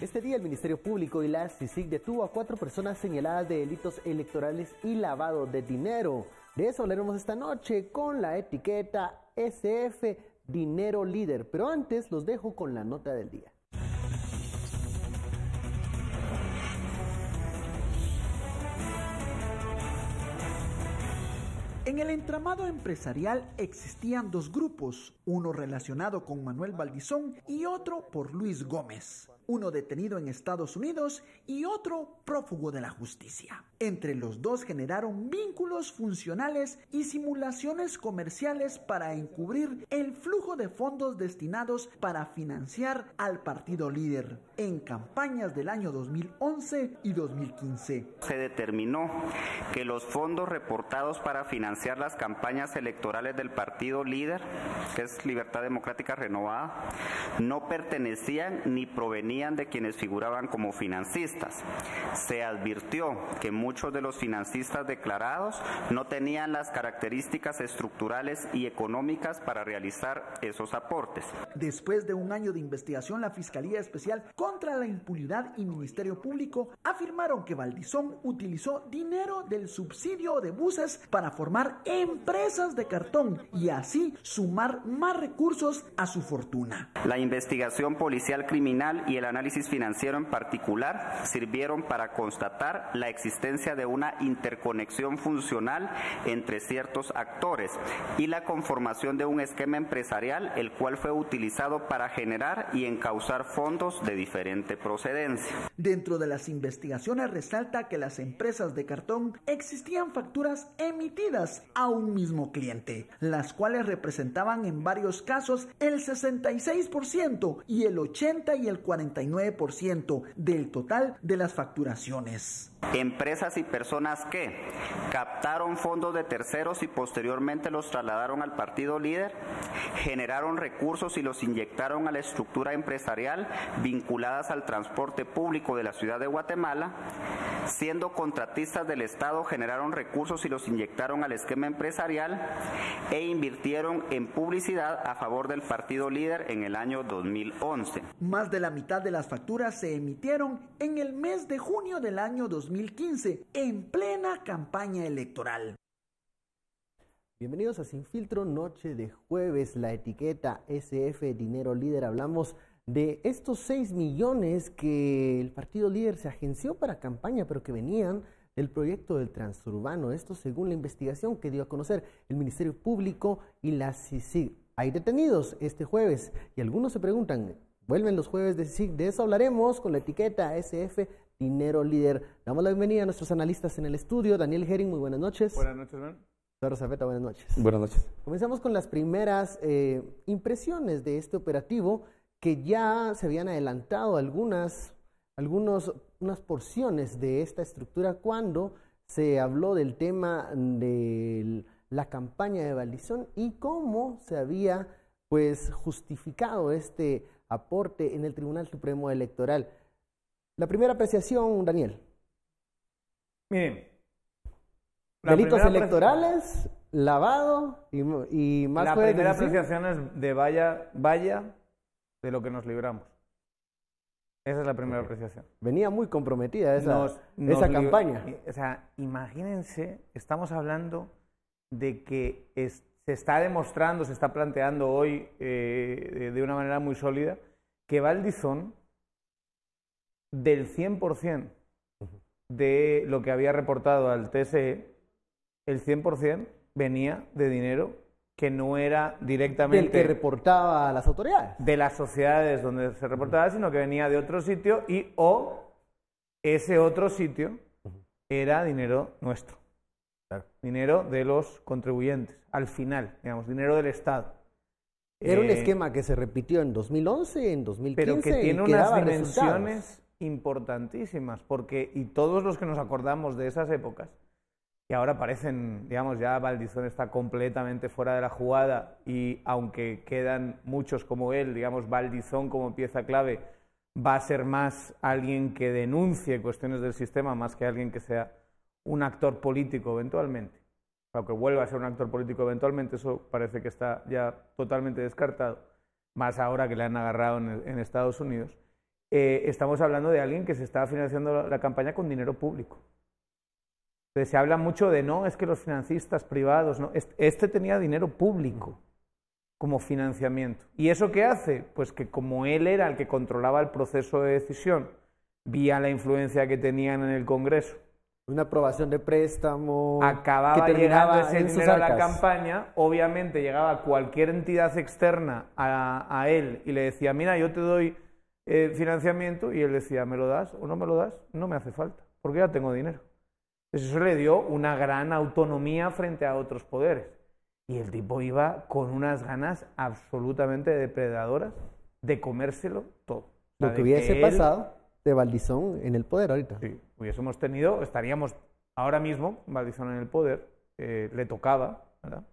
Este día el Ministerio Público y la CICIG detuvo a 4 personas señaladas de delitos electorales y lavado de dinero. De eso hablaremos esta noche con la etiqueta SF Dinero Líder. Pero antes los dejo con la nota del día. En el entramado empresarial existían dos grupos, uno relacionado con Manuel Valdizón y otro por Luis Gómez, uno detenido en Estados Unidos y otro prófugo de la justicia. Entre los dos generaron vínculos funcionales y simulaciones comerciales para encubrir el flujo de fondos destinados para financiar al partido líder en campañas del año 2011 y 2015. Se determinó que los fondos reportados para financiar las campañas electorales del partido líder, que es Libertad Democrática Renovada, no pertenecían ni provenían de quienes figuraban como financistas. Se advirtió que muchos de los financistas declarados no tenían las características estructurales y económicas para realizar esos aportes. Después de un año de investigación, la Fiscalía Especial contra la Impunidad y Ministerio Público afirmaron que Valdizón utilizó dinero del subsidio de buses para formar empresas de cartón y así sumar más recursos a su fortuna. La investigación policial criminal y el análisis financiero en particular sirvieron para constatar la existencia de una interconexión funcional entre ciertos actores y la conformación de un esquema empresarial el cual fue utilizado para generar y encauzar fondos de diferente procedencia. Dentro de las investigaciones resalta que las empresas de cartón existían facturas emitidas a un mismo cliente, las cuales representaban en varios casos el 66% y el 80% y el 49% del total de las facturaciones. Empresas y personas que captaron fondos de terceros y posteriormente los trasladaron al partido líder, generaron recursos y los inyectaron a la estructura empresarial vinculadas al transporte público de la ciudad de Guatemala, siendo contratistas del Estado generaron recursos y los inyectaron al esquema empresarial e invirtieron en publicidad a favor del partido líder en el año 2011. Más de la mitad de las facturas se emitieron en el mes de junio del año 2015, en plena campaña electoral. Bienvenidos a Sin Filtro, noche de jueves, la etiqueta SF Dinero Líder. Hablamos de estos 6 millones que el partido líder se agenció para campaña, pero que venían del proyecto del transurbano. Esto según la investigación que dio a conocer el Ministerio Público y la CICIG. Hay detenidos este jueves y algunos se preguntan, ¿vuelven los jueves de CICIG? De eso hablaremos con la etiqueta SF Dinero Líder. Damos la bienvenida a nuestros analistas en el estudio. Daniel Herring, muy buenas noches. Buenas noches, man. Pedro Zapeta, buenas noches. Buenas noches. Comenzamos con las primeras impresiones de este operativo, que ya se habían adelantado unas porciones de esta estructura cuando se habló del tema de la campaña de Valdizón y cómo se había pues justificado este aporte en el Tribunal Supremo Electoral. La primera apreciación, Daniel. Miren. Delitos electorales, lavado y más. La primera apreciación es de vaya de lo que nos libramos. Esa es la primera apreciación. Venía muy comprometida esa campaña. O sea, imagínense, estamos hablando de que se está demostrando, se está planteando hoy de una manera muy sólida que Valdizón, del 100% de lo que había reportado al TSE, el 100% venía de dinero que no era directamente del que reportaba a las autoridades, de las sociedades donde se reportaba, sino que venía de otro sitio o ese otro sitio era dinero nuestro, claro, dinero de los contribuyentes, al final, digamos, dinero del Estado. Era un esquema que se repitió en 2011, en 2015, pero que tiene unas dimensiones resultados importantísimas, porque, y todos los que nos acordamos de esas épocas, que ahora parecen, digamos, ya Valdizón está completamente fuera de la jugada y aunque quedan muchos como él, digamos, Valdizón como pieza clave va a ser más alguien que denuncie cuestiones del sistema más que alguien que sea un actor político eventualmente. Aunque vuelva a ser un actor político eventualmente, eso parece que está ya totalmente descartado, más ahora que le han agarrado en Estados Unidos. estamos hablando de alguien que se estaba financiando la campaña con dinero público. Entonces se habla mucho de, no, es que los financistas privados, no, este tenía dinero público como financiamiento. ¿Y eso qué hace? Pues que como él era el que controlaba el proceso de decisión, vía la influencia que tenían en el Congreso, una aprobación de préstamo, acababa que llegando terminaba ese en sus dinero a la arcas. campaña, obviamente llegaba cualquier entidad externa a él y le decía, mira, yo te doy financiamiento, y él decía, ¿me lo das o no me lo das? No me hace falta, porque ya tengo dinero. Entonces eso le dio una gran autonomía frente a otros poderes. Y el tipo iba con unas ganas absolutamente depredadoras de comérselo todo. Lo que hubiese pasado de Valdizón en el poder ahorita. Sí, hubiésemos tenido, estaríamos ahora mismo, Valdizón en el poder, le tocaba, ¿verdad?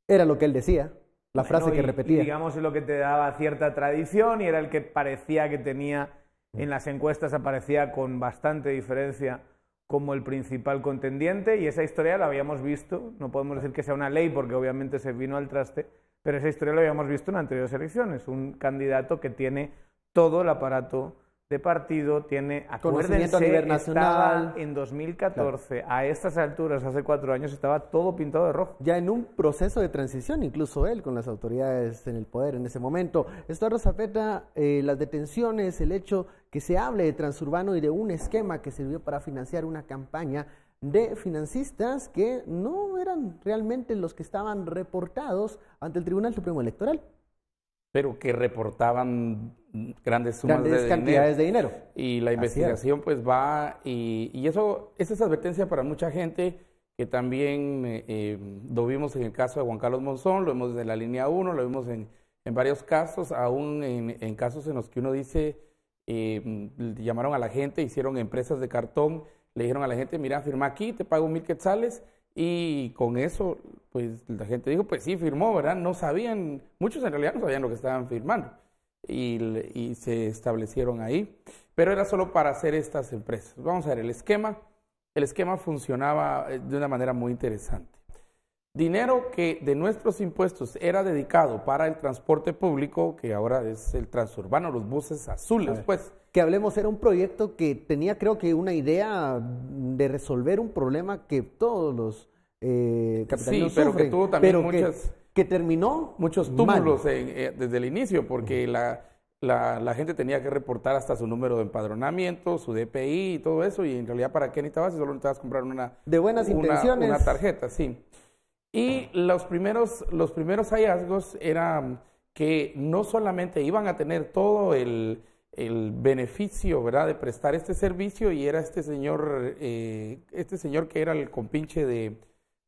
Era lo que él decía, la frase que repetía. Y digamos, es lo que te daba cierta tradición y era el que parecía que tenía, en las encuestas aparecía con bastante diferencia como el principal contendiente, y esa historia la habíamos visto, no podemos decir que sea una ley porque obviamente se vino al traste, pero esa historia la habíamos visto en anteriores elecciones, un candidato que tiene todo el aparato de partido, tiene, conocimiento a nivel nacional. Estaba en 2014, claro. A estas alturas, hace 4 años, estaba todo pintado de rojo. Ya en un proceso de transición, incluso él, con las autoridades en el poder en ese momento. Estuardo Zapeta, las detenciones, el hecho que se hable de Transurbano y de un esquema que sirvió para financiar una campaña de financistas que no eran realmente los que estaban reportados ante el Tribunal Supremo Electoral. Pero que reportaban grandes sumas de cantidades de dinero. Y la investigación pues va, y eso, esa es advertencia para mucha gente, que también lo vimos en el caso de Juan Carlos Monzón, lo vimos en la línea 1, lo vimos en varios casos, aún en casos en los que uno dice, llamaron a la gente, hicieron empresas de cartón, le dijeron a la gente, mira, firma aquí, te pago 1,000 quetzales, y con eso, pues la gente dijo, pues sí, firmó, ¿verdad? No sabían, muchos en realidad no sabían lo que estaban firmando, y se establecieron ahí, pero era solo para hacer estas empresas. Vamos a ver, el esquema funcionaba de una manera muy interesante. Dinero que de nuestros impuestos era dedicado para el transporte público, que ahora es el transurbano, los buses azules, pues. Que hablemos, era un proyecto que tenía, creo que, una idea de resolver un problema que todos los capitalinos sí, pero sufren, que tuvo también pero que terminó muchos túmulos desde el inicio, porque la gente tenía que reportar hasta su número de empadronamiento, su DPI y todo eso, y en realidad, ¿para qué necesitabas? Si solo necesitabas comprar de buenas intenciones, una tarjeta, sí. Y los primeros hallazgos eran que no solamente iban a tener todo el beneficio, ¿verdad?, de prestar este servicio, y era este señor que era el compinche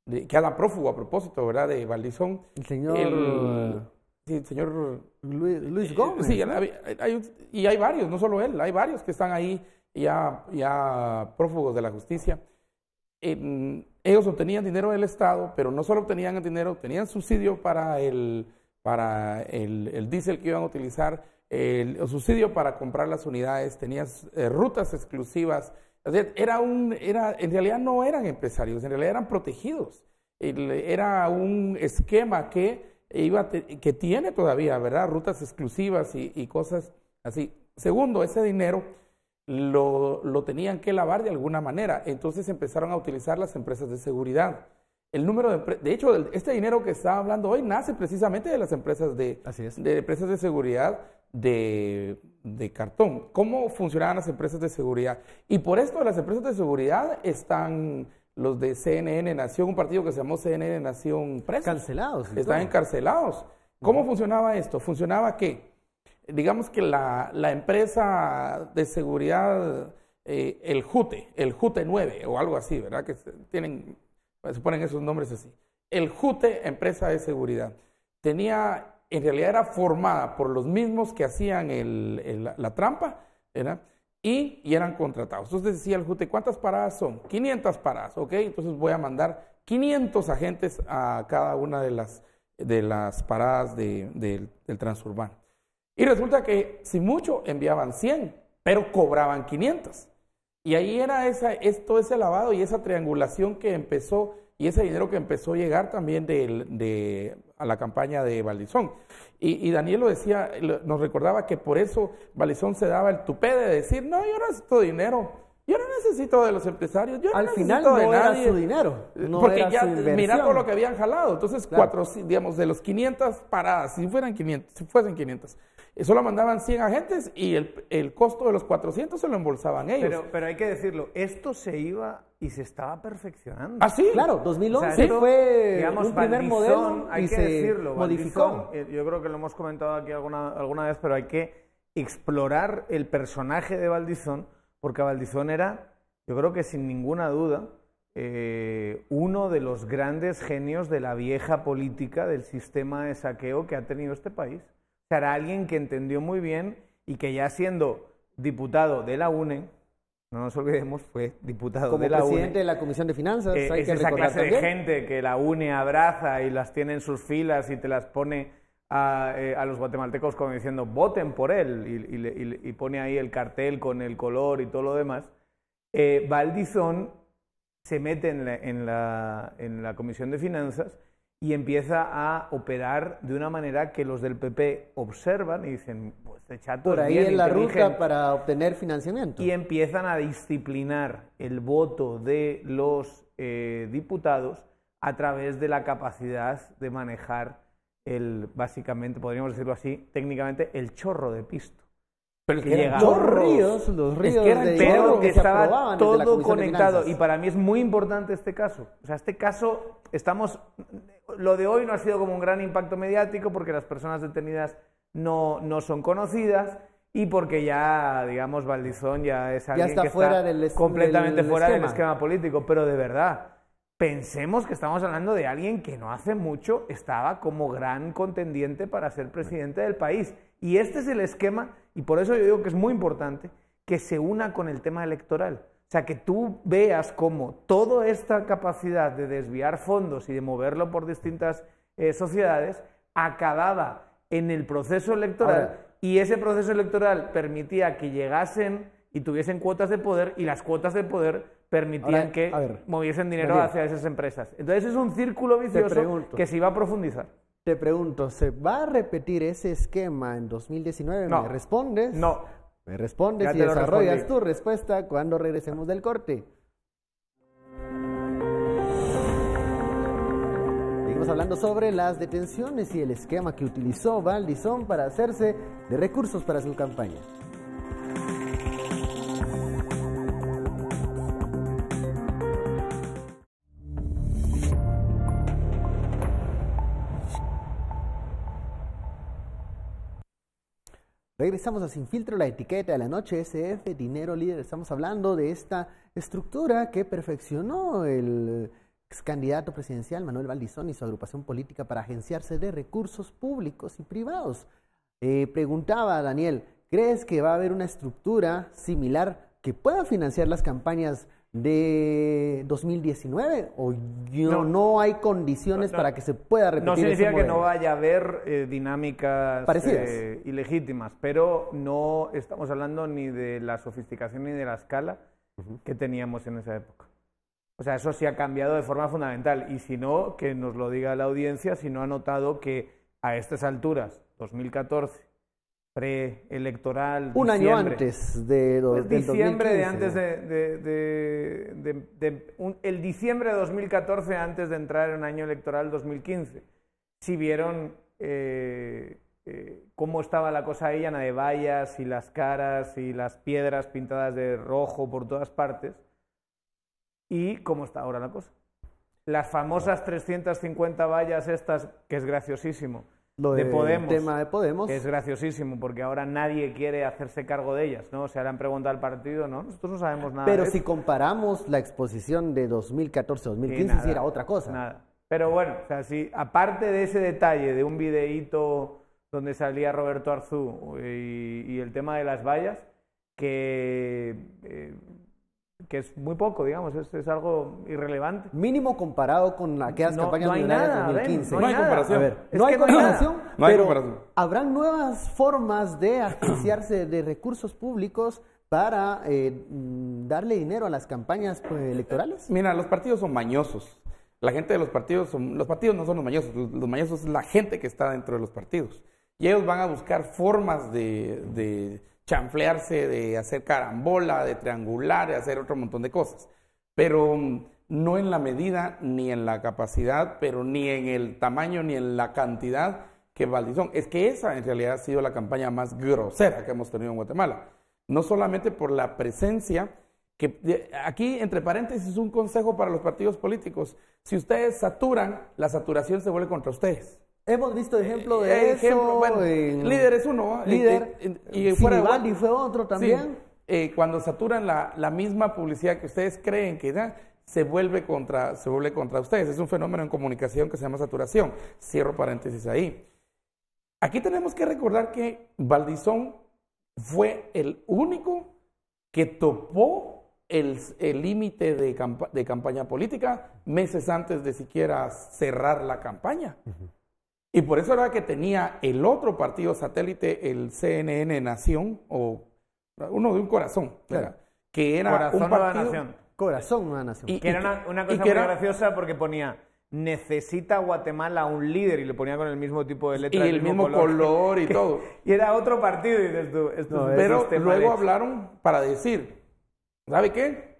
que era prófugo a propósito, ¿verdad?, de Valdizón. El señor Luis Gómez. Sí, y hay varios, no solo él, hay varios que están ahí ya prófugos de la justicia. Ellos obtenían dinero del Estado, pero no solo obtenían el dinero, obtenían subsidio para el diésel que iban a utilizar, el subsidio para comprar las unidades, tenían rutas exclusivas. O sea, en realidad no eran empresarios, en realidad eran protegidos. Era un esquema que tiene todavía, ¿verdad? Rutas exclusivas y cosas así. Segundo, ese dinero lo tenían que lavar de alguna manera, entonces empezaron a utilizar las empresas de seguridad. De hecho, este dinero que estaba hablando hoy nace precisamente de las empresas de empresas de seguridad de cartón. ¿Cómo funcionaban las empresas de seguridad? Y por esto de las empresas de seguridad están los de CNN Nación, un partido que se llamó CNN Nación presos. Cancelados. Están encarcelados. ¿Cómo funcionaba esto? Funcionaba que, digamos que la empresa de seguridad, el JUTE 9 o algo así, ¿verdad? Que se ponen esos nombres así. El JUTE, empresa de seguridad, en realidad era formada por los mismos que hacían la trampa, ¿verdad? Y eran contratados. Entonces decía el JUTE, ¿cuántas paradas son? 500 paradas, ¿ok? Entonces voy a mandar 500 agentes a cada una de las paradas del transurbano. Y resulta que, si mucho, enviaban 100, pero cobraban 500. Y ahí era todo ese lavado y esa triangulación que empezó, y ese dinero que empezó a llegar también a la campaña de Valdizón. Y Daniel lo decía, nos recordaba que por eso Valdizón se daba el tupé de decir, no, yo no necesito dinero, yo no necesito de los empresarios, yo no Al final necesito de no era nadie. su dinero, no Porque era ya, su inversión. mira todo lo que habían jalado. Entonces, Claro. digamos, de los 500 paradas, si fuesen 500, solo mandaban 100 agentes y el costo de los 400 se lo embolsaban ellos. Pero hay que decirlo, esto se iba y se estaba perfeccionando. ¿Ah, sí? Claro, 2011 O sea, esto, fue digamos, un primer Valdizón, modelo hay y que se decirlo, modificó. Valdizón, yo creo que lo hemos comentado aquí alguna vez, pero hay que explorar el personaje de Valdizón, porque Valdizón era, yo creo que sin ninguna duda, uno de los grandes genios de la vieja política del sistema de saqueo que ha tenido este país. O sea, era alguien que entendió muy bien y que ya siendo diputado de la UNE, no nos olvidemos, fue diputado Como de la UNE. presidente de la Comisión de Finanzas, hay Es que esa recordar clase de también. gente que la UNE abraza y las tiene en sus filas y te las pone a los guatemaltecos como diciendo voten por él y pone ahí el cartel con el color y todo lo demás. Valdizón se mete en la Comisión de Finanzas y empieza a operar de una manera que los del PP observan y dicen, pues este chato Por es ahí bien en la inteligente. ruta para obtener financiamiento. Y empiezan a disciplinar el voto de los diputados a través de la capacidad de manejar básicamente, podríamos decirlo así, técnicamente, el chorro de pisto. Pero es que que llega- eran Los chorros. ríos que eran de Pero dinero que que se estaba aprobaban desde la todo Comisión de conectado. Finanzas. Y para mí es muy importante este caso. O sea, este caso, lo de hoy no ha sido como un gran impacto mediático porque las personas detenidas no son conocidas y porque ya, digamos, Valdizón ya es alguien está que fuera está del completamente del fuera del esquema. esquema político. Pero de verdad, pensemos que estamos hablando de alguien que no hace mucho estaba como gran contendiente para ser presidente del país. Y este es el esquema, y por eso yo digo que es muy importante que se una con el tema electoral. O sea, que tú veas cómo toda esta capacidad de desviar fondos y de moverlo por distintas sociedades acababa en el proceso electoral. Ahora, y ese proceso electoral permitía que llegasen y tuviesen cuotas de poder, y las cuotas de poder permitían Ahora, que a ver, moviesen dinero Daniel, hacia esas empresas. Entonces es un círculo vicioso pregunto. que se iba a profundizar. Te pregunto, ¿se va a repetir ese esquema en 2019? No. ¿Me respondes? No. Me respondes Ya y te lo desarrollas respondí. tu respuesta cuando regresemos del corte. Seguimos hablando sobre las detenciones y el esquema que utilizó Valdizón para hacerse de recursos para su campaña. Regresamos a Sin Filtro, la etiqueta de la noche, SF, Dinero Líder. Estamos hablando de esta estructura que perfeccionó el ex candidato presidencial Manuel Valdizón y su agrupación política para agenciarse de recursos públicos y privados. Preguntaba a Daniel, ¿crees que va a haber una estructura similar que pueda financiar las campañas de 2019? ¿O no hay condiciones para que se pueda repetir No significa ese que no modelo? vaya a haber dinámicas Parecidas. ilegítimas, pero no estamos hablando ni de la sofisticación ni de la escala que teníamos en esa época. O sea, eso sí ha cambiado de forma fundamental. Y si no, que nos lo diga la audiencia, si no ha notado que a estas alturas, 2014, preelectoral, Un año diciembre, antes de pues del diciembre 2015. de antes el diciembre de 2014 antes de entrar en un año electoral 2015. Si vieron cómo estaba la cosa ahí, llena de vallas y las caras y las piedras pintadas de rojo por todas partes, y cómo está ahora la cosa. Las famosas 350 vallas estas, que es graciosísimo, Lo de del Podemos, tema de Podemos. que es graciosísimo porque ahora nadie quiere hacerse cargo de ellas, ¿no? O sea, le han preguntado al partido, ¿no? Nosotros no sabemos nada Pero de si eso. comparamos la exposición de 2014-2015, Sí, nada, sí era otra cosa. Nada. Pero bueno, o sea, si aparte de ese detalle de un videíto donde salía Roberto Arzú y el tema de las vallas, que es muy poco, digamos, es algo irrelevante. Mínimo comparado con aquellas No- campañas no hay millonarias nada, de 2015. Ben, No hay comparación. A ver, Es no hay que no hay nada. comparación, No hay pero comparación. habrán nuevas formas de agenciarse de recursos públicos para darle dinero a las campañas electorales. Mira, los partidos son mañosos. La gente de los partidos no son los mañosos es la gente que está dentro de los partidos. Y ellos van a buscar formas de chanflearse, de hacer carambola, de triangular, de hacer otro montón de cosas. Pero no en la medida, ni en la capacidad, pero ni en el tamaño, ni en la cantidad que Valdizón. Es que esa en realidad ha sido la campaña más grosera que hemos tenido en Guatemala. No solamente por la presencia, que aquí, entre paréntesis, un consejo para los partidos políticos. Si ustedes saturan, la saturación se vuelve contra ustedes. Hemos visto ejemplo de eso. Bueno, Líder es uno. Líder. Y fuera Sinibaldi fue otro también. Sí, cuando saturan la misma publicidad que ustedes creen que da, se vuelve contra ustedes. Es un fenómeno en comunicación que se llama saturación. Cierro paréntesis ahí. Aquí tenemos que recordar que Valdizón fue el único que topó el límite de campaña política meses antes de siquiera cerrar la campaña. Y por eso era que tenía el otro partido satélite, el CNN Nación, o uno de un corazón, claro, que era Corazón un Nueva partido... Nación. Corazón Nueva Nación. Que era una cosa muy graciosa porque ponía necesita Guatemala un líder y le ponía con el mismo tipo de letra. Y el mismo color y todo. Y era otro partido y dices tú, pero luego hablaron para decir, ¿sabe qué?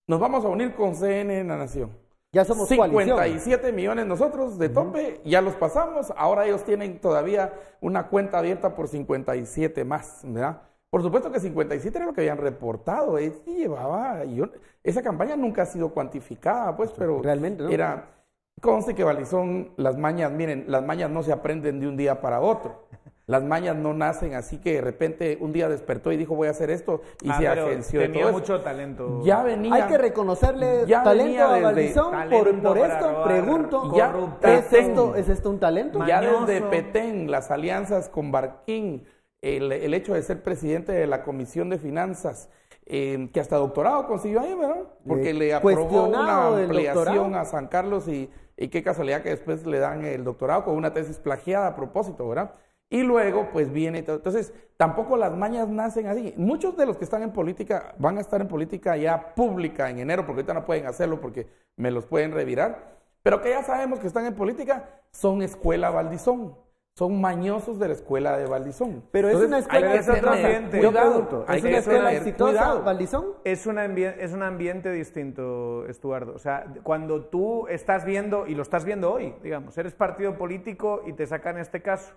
Nos vamos a unir con CNN Nación. Ya somos 57 millones nosotros de tope, ya los pasamos, ahora ellos tienen todavía una cuenta abierta por 57 más, ¿verdad? Por supuesto que 57 era lo que habían reportado, esa campaña nunca ha sido cuantificada, pues, pero realmente, ¿no? Conste que Valdizón, las mañas no se aprenden de un día para otro. Las mañas no nacen así que de repente un día despertó y dijo voy a hacer esto y se agenció. Tenía mucho talento. Ya venía. Hay que reconocerle talento a Valdizón. Por esto pregunto, ¿es esto un talento? Ya desde Petén, las alianzas con Barquín, el hecho de ser presidente de la Comisión de Finanzas, que hasta doctorado consiguió ahí, ¿verdad? Porque le aprobó una ampliación a San Carlos y qué casualidad que después le dan el doctorado con una tesis plagiada a propósito, ¿verdad? Y luego, pues viene. Entonces, tampoco las mañas nacen así. Muchos de los que están en política van a estar en política ya pública en enero, porque ahorita no pueden hacerlo porque me los pueden revirar. Pero que ya sabemos que están en política, son escuela Valdizón. Son mañosos de la escuela de Valdizón. Pero es una escuela exitosa, Valdizón. Es un ambiente distinto, Estuardo. O sea, cuando tú estás viendo, y lo estás viendo hoy, digamos, eres partido político y te sacan este caso,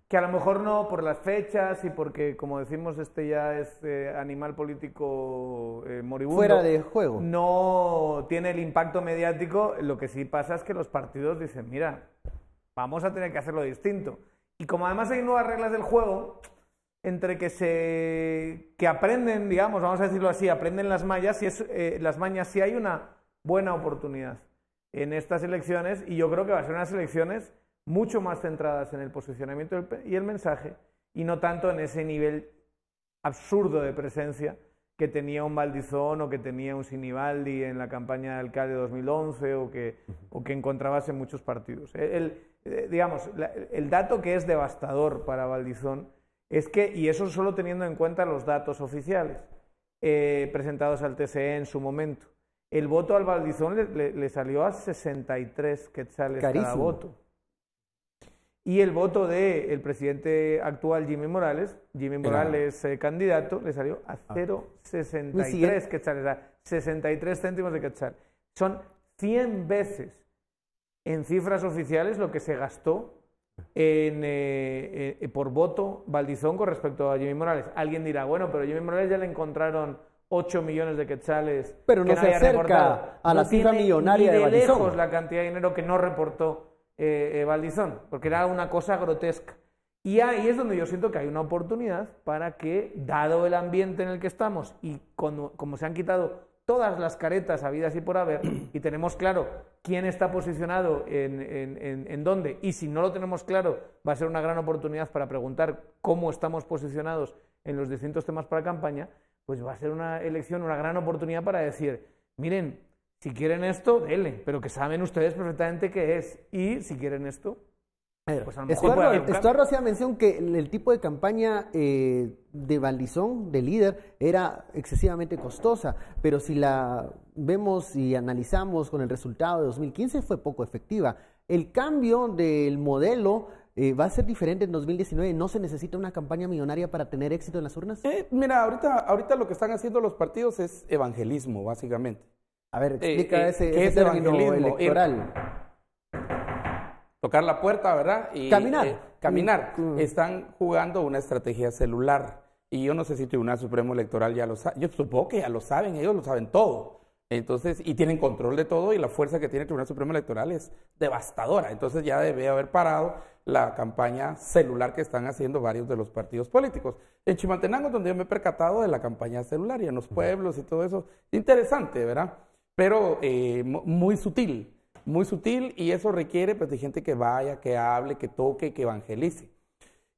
que a lo mejor no por las fechas y porque, como decimos, ya es animal político moribundo. Fuera de juego. No tiene el impacto mediático. Lo que sí pasa es que los partidos dicen, mira, vamos a tener que hacerlo distinto. Y como además hay nuevas reglas del juego, entre que aprenden, digamos, vamos a decirlo así, aprenden las mañas, si hay una buena oportunidad en estas elecciones, y yo creo que va a ser unas elecciones mucho más centradas en el posicionamiento y el mensaje, y no tanto en ese nivel absurdo de presencia que tenía un Valdizón o que tenía un Sinibaldi en la campaña de alcalde de 2011 o que encontrabas en muchos partidos. Digamos, el dato que es devastador para Valdizón es que, y eso solo teniendo en cuenta los datos oficiales presentados al TCE en su momento, el voto al Valdizón le salió a 63 quetzales cada voto. Y el voto del presidente actual, Jimmy Morales, candidato, le salió a 0,63 quetzales, 63 céntimos de quetzal. Son 100 veces en cifras oficiales lo que se gastó por voto Valdizón con respecto a Jimmy Morales. Alguien dirá, bueno, pero a Jimmy Morales ya le encontraron 8 millones de quetzales. Pero no se acerca a la cifra millonaria de Valdizón. Lejos la cantidad de dinero que no reportó Valdizón, porque era una cosa grotesca. Y ahí es donde yo siento que hay una oportunidad para que, dado el ambiente en el que estamos y como se han quitado todas las caretas habidas y por haber, y tenemos claro quién está posicionado en dónde, y si no lo tenemos claro, va a ser una gran oportunidad para preguntar cómo estamos posicionados en los distintos temas para campaña, pues va a ser una elección, una gran oportunidad para decir, miren, si quieren esto, denle, pero que saben ustedes perfectamente qué es. Y si quieren esto, pues a lo mejor puede haber un cambio. Estuardo hacía mención que el tipo de campaña de Valdizón, de líder, era excesivamente costosa, pero si la vemos y analizamos con el resultado de 2015 fue poco efectiva. El cambio del modelo va a ser diferente en 2019. ¿No se necesita una campaña millonaria para tener éxito en las urnas? Mira, ahorita lo que están haciendo los partidos es evangelismo, básicamente. A ver, explica ¿qué es término evangelismo? electoral. Tocar la puerta, ¿verdad? Y Caminar. Caminar. Están jugando una estrategia celular. Y yo no sé si el Tribunal Supremo Electoral ya lo sabe. Yo supongo que ya lo saben, ellos lo saben todo. Entonces, y tienen control de todo, y la fuerza que tiene el Tribunal Supremo Electoral es devastadora. Entonces ya debe haber parado la campaña celular que están haciendo varios de los partidos políticos. En Chimaltenango, donde yo me he percatado de la campaña celular, y en los pueblos y todo eso, interesante, ¿verdad? Pero muy sutil, y eso requiere pues, de gente que vaya, que hable, que toque, que evangelice.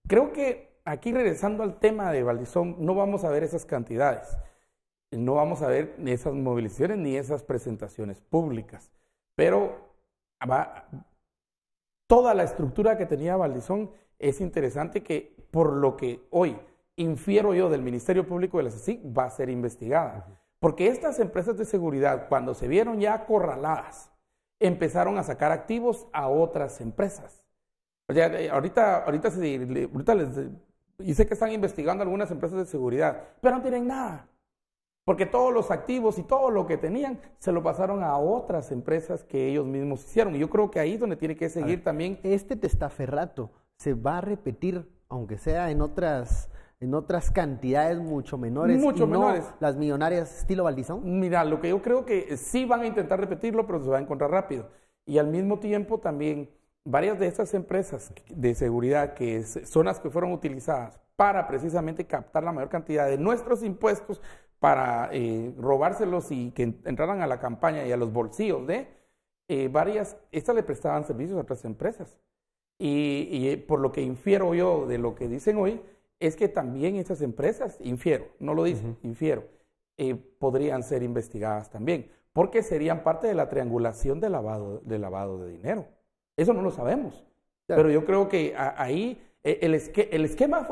Creo que aquí, regresando al tema de Valdizón, no vamos a ver esas cantidades. No vamos a ver ni esas movilizaciones ni esas presentaciones públicas, pero toda la estructura que tenía Valdizón es interesante, que por lo que hoy infiero yo del Ministerio Público de la CICIG va a ser investigada, porque estas empresas de seguridad, cuando se vieron ya acorraladas, empezaron a sacar activos a otras empresas. O sea, ahorita les dice que están investigando algunas empresas de seguridad, pero no tienen nada. Porque todos los activos y todo lo que tenían se lo pasaron a otras empresas que ellos mismos hicieron. Y yo creo que ahí es donde tiene que seguir también. Este testaferrato se va a repetir, aunque sea en otras cantidades mucho menores. Mucho menores. No las millonarias estilo Valdizón. Mira, lo que yo creo que sí van a intentar repetirlo, pero se va a encontrar rápido. Y al mismo tiempo también varias de estas empresas de seguridad, que son las que fueron utilizadas para precisamente captar la mayor cantidad de nuestros impuestos, para robárselos y que entraran a la campaña y a los bolsillos de estas le prestaban servicios a otras empresas. Y por lo que infiero yo de lo que dicen hoy, es que también estas empresas, no lo dicen, infiero, podrían ser investigadas también, porque serían parte de la triangulación de lavado de dinero. Eso no lo sabemos, claro. Pero yo creo que ahí el esquema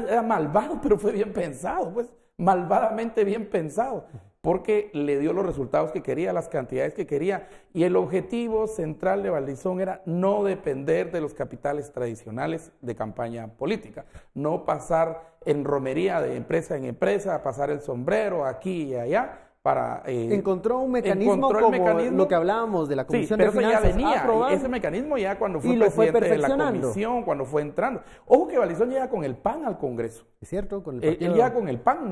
era malvado, pero fue bien pensado, pues, malvadamente bien pensado, porque le dio los resultados que quería, las cantidades que quería, y el objetivo central de Valdizón era no depender de los capitales tradicionales de campaña política, no pasar en romería de empresa en empresa, pasar el sombrero aquí y allá, encontró un mecanismo lo que hablábamos de la Comisión de Finanzas. Pero eso ya venía, ese mecanismo ya cuando fue presidente de la comisión, cuando fue entrando. Ojo que Valdizón llega con el PAN al Congreso. Es cierto, con el partido. Él llega con el PAN,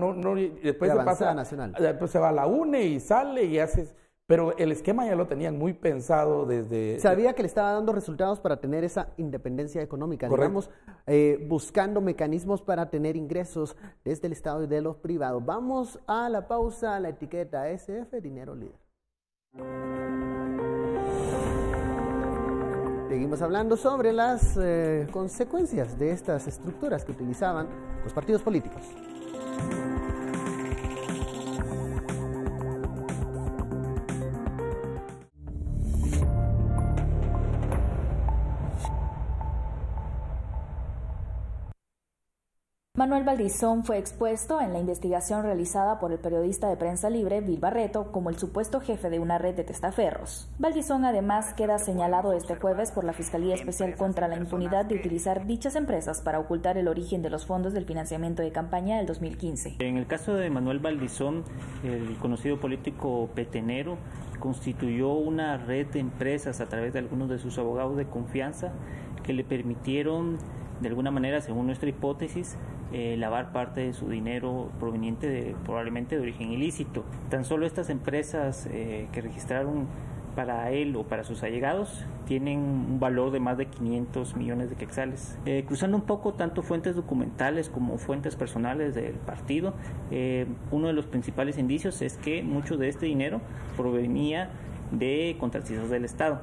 después se pasa nacional. Después se va a la UNE y sale y hace. Pero el esquema ya lo tenían muy pensado desde... Sabía que le estaba dando resultados para tener esa independencia económica. Correcto. Digamos, buscando mecanismos para tener ingresos desde el Estado y de los privados. Vamos a la pausa, a la etiqueta SF, Dinero Líder. Seguimos hablando sobre las consecuencias de estas estructuras que utilizaban los partidos políticos. Manuel Valdizón fue expuesto en la investigación realizada por el periodista de Prensa Libre, Bill Barreto, como el supuesto jefe de una red de testaferros. Valdizón además queda señalado este jueves por la Fiscalía Especial contra la Impunidad de utilizar dichas empresas para ocultar el origen de los fondos del financiamiento de campaña del 2015. En el caso de Manuel Valdizón, el conocido político petenero constituyó una red de empresas a través de algunos de sus abogados de confianza que le permitieron, de alguna manera, según nuestra hipótesis, lavar parte de su dinero proveniente probablemente de origen ilícito. Tan solo estas empresas que registraron para él o para sus allegados tienen un valor de más de 500 millones de quetzales. Cruzando un poco tanto fuentes documentales como fuentes personales del partido, uno de los principales indicios es que mucho de este dinero provenía de contratistas del Estado,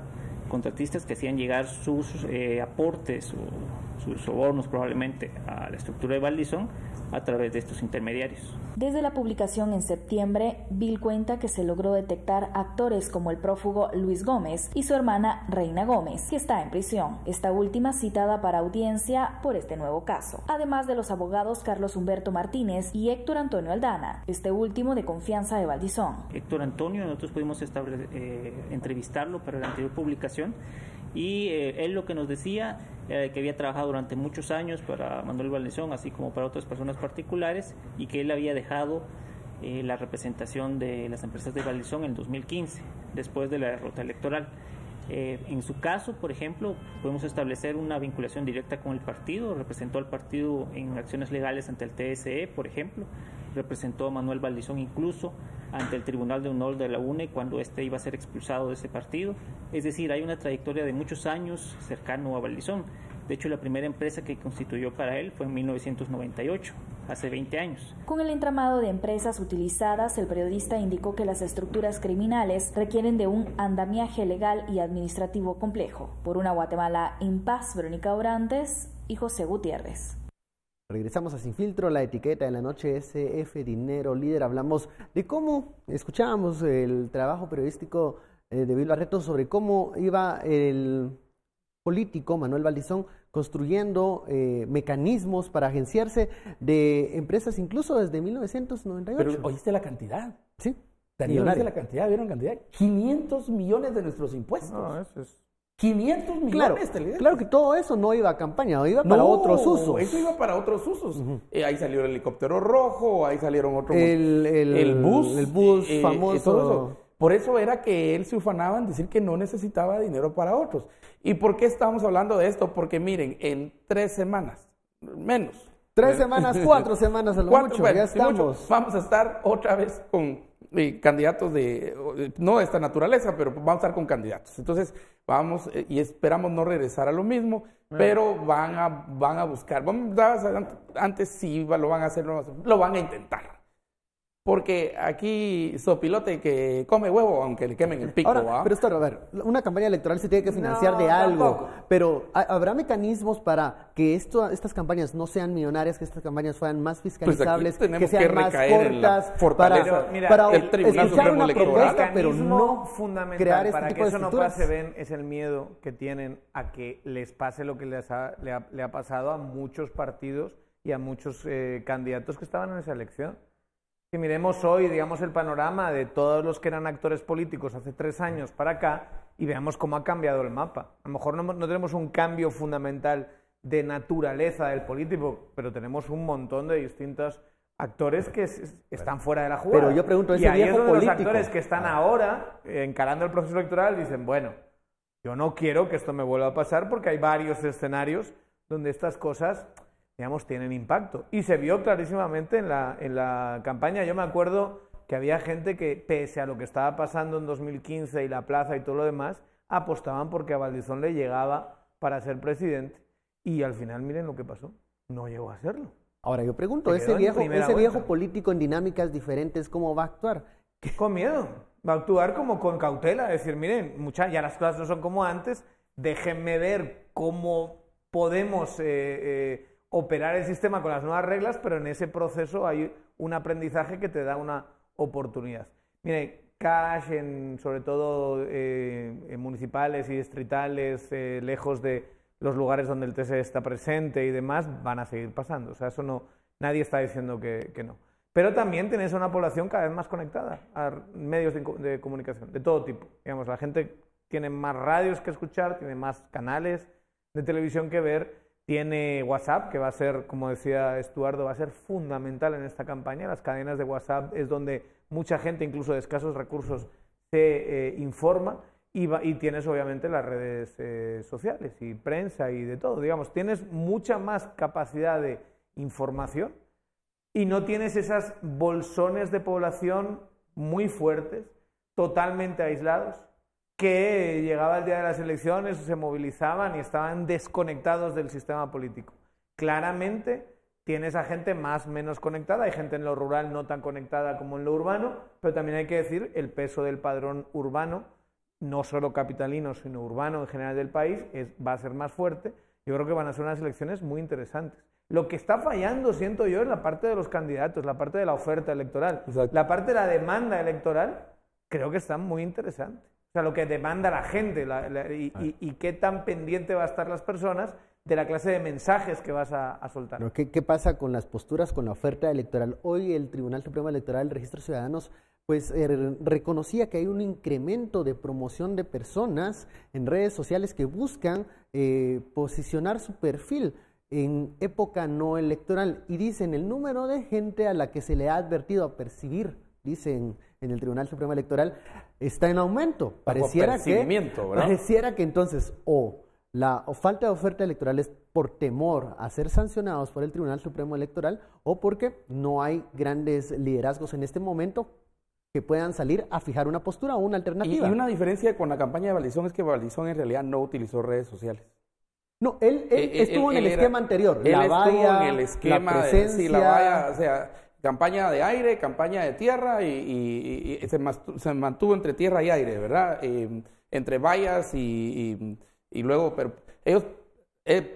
contratistas que hacían llegar sus aportes o sus sobornos probablemente a la estructura de Valdizón a través de estos intermediarios. Desde la publicación en septiembre, Bill cuenta que se logró detectar actores como el prófugo Luis Gómez y su hermana Reina Gómez, que está en prisión, esta última citada para audiencia por este nuevo caso, además de los abogados Carlos Humberto Martínez y Héctor Antonio Aldana, este último de confianza de Valdizón. Héctor Antonio, nosotros pudimos entrevistarlo para la anterior publicación y él lo que nos decía que había trabajado durante muchos años para Manuel Valdizón, así como para otras personas particulares, y que él había dejado la representación de las empresas de Valdizón en 2015, después de la derrota electoral. En su caso, por ejemplo, podemos establecer una vinculación directa con el partido, representó al partido en acciones legales ante el TSE, por ejemplo, representó a Manuel Valdizón incluso ante el Tribunal de Honor de la UNE cuando éste iba a ser expulsado de ese partido. Es decir, hay una trayectoria de muchos años cercano a Valdizón. De hecho, la primera empresa que constituyó para él fue en 1998, hace 20 años. Con el entramado de empresas utilizadas, el periodista indicó que las estructuras criminales requieren de un andamiaje legal y administrativo complejo. Por una Guatemala en paz, Verónica Orantes y José Gutiérrez. Regresamos a Sin Filtro, la etiqueta de la noche, SF Dinero Líder. Hablamos de cómo, escuchábamos el trabajo periodístico de Bill Barreto sobre cómo iba el político Manuel Valdizón construyendo mecanismos para agenciarse de empresas incluso desde 1998. Pero ¿oíste la cantidad? Sí. Daniel, ¿oíste la cantidad? ¿Vieron la cantidad? 500 millones de nuestros impuestos. No, eso es... 500 millones, claro, claro que todo eso no iba a campaña, iba para otros usos. Eso iba para otros usos. Ahí salió el helicóptero rojo, ahí salieron otros. El bus famoso. Todo eso. Por eso era que él se ufanaba en decir que no necesitaba dinero para otros. ¿Y por qué estamos hablando de esto? Porque miren, en 3 semanas, menos. 3 semanas, 4 semanas a lo mucho, bueno, ya estamos. Mucho, vamos a estar otra vez con candidatos no de esta naturaleza, pero vamos a estar con candidatos. Entonces, vamos y esperamos no regresar a lo mismo, pero van a buscar. Antes sí lo van a hacer, lo van a intentar. Porque aquí sopilote que come huevo, aunque le quemen el pico. Ahora, pero esto, a ver, una campaña electoral se tiene que financiar de algo. Tampoco. Pero ¿habrá mecanismos para que estas campañas no sean millonarias, que estas campañas fueran más fiscalizables, pues que sean más cortas, para el Tribunal escuchar Supremo una propuesta, pero no fundamental crear para este que tipo eso de no estructuras? pase, ven, es el miedo que tienen a que les pase lo que le ha pasado a muchos partidos y a muchos candidatos que estaban en esa elección. Si miremos hoy, digamos, el panorama de todos los que eran actores políticos hace 3 años para acá y veamos cómo ha cambiado el mapa. A lo mejor no tenemos un cambio fundamental de naturaleza del político, pero tenemos un montón de distintos actores que están fuera de la jugada. Pero yo pregunto, ese y ahí viejo es donde político, los actores que están ahora encarando el proceso electoral dicen, bueno, yo no quiero que esto me vuelva a pasar porque hay varios escenarios donde estas cosas, digamos, tienen impacto. Y se vio clarísimamente en la campaña. Yo me acuerdo que había gente que, pese a lo que estaba pasando en 2015 y la plaza y todo lo demás, apostaban porque a Valdizón le llegaba para ser presidente. Y al final, miren lo que pasó. No llegó a serlo. Ahora, yo pregunto, ese viejo político en dinámicas diferentes, ¿cómo va a actuar? Con miedo. Va a actuar como con cautela. Decir, miren, ya las cosas no son como antes. Déjenme ver cómo podemos operar el sistema con las nuevas reglas, pero en ese proceso hay un aprendizaje que te da una oportunidad. Mire, cash, sobre todo en municipales y distritales, lejos de los lugares donde el TSE está presente y demás, van a seguir pasando. O sea, eso no, nadie está diciendo que no. Pero también tienes una población cada vez más conectada a medios de comunicación, de todo tipo. Digamos, la gente tiene más radios que escuchar, tiene más canales de televisión que ver, tiene WhatsApp, que va a ser, como decía Estuardo, va a ser fundamental en esta campaña. Las cadenas de WhatsApp es donde mucha gente, incluso de escasos recursos, se informa. Y tienes, obviamente, las redes sociales y prensa y de todo. Digamos, tienes mucha más capacidad de información y no tienes esas bolsones de población muy fuertes, totalmente aislados, que llegaba el día de las elecciones, se movilizaban y estaban desconectados del sistema político. Claramente tienes a gente más menos conectada, hay gente en lo rural no tan conectada como en lo urbano, pero también hay que decir el peso del padrón urbano, no solo capitalino, sino urbano en general del país, va a ser más fuerte, yo creo que van a ser unas elecciones muy interesantes. Lo que está fallando, siento yo, es la parte de los candidatos, la parte de la oferta electoral. Exacto. La parte de la demanda electoral, creo que está muy interesante. O sea, lo que demanda la gente y qué tan pendiente va a estar las personas de la clase de mensajes que vas a soltar. Pero ¿qué pasa con las posturas, con la oferta electoral? Hoy el Tribunal Supremo Electoral, el Registro de Ciudadanos, pues reconocía que hay un incremento de promoción de personas en redes sociales que buscan posicionar su perfil en época no electoral. Y dicen el número de gente a la que se le ha advertido a percibir, dicen en el Tribunal Supremo Electoral, está en aumento. Pareciera que entonces la falta de oferta electoral es por temor a ser sancionados por el Tribunal Supremo Electoral o porque no hay grandes liderazgos en este momento que puedan salir a fijar una postura o una alternativa. Y una diferencia con la campaña de Valdizón es que Valdizón en realidad no utilizó redes sociales. No, él estuvo en el esquema anterior. Él la valla, estuvo en el esquema la presencia. Sí, la valla, o sea, campaña de aire, campaña de tierra y se mantuvo entre tierra y aire, ¿verdad? Entre vallas y luego, pero ellos,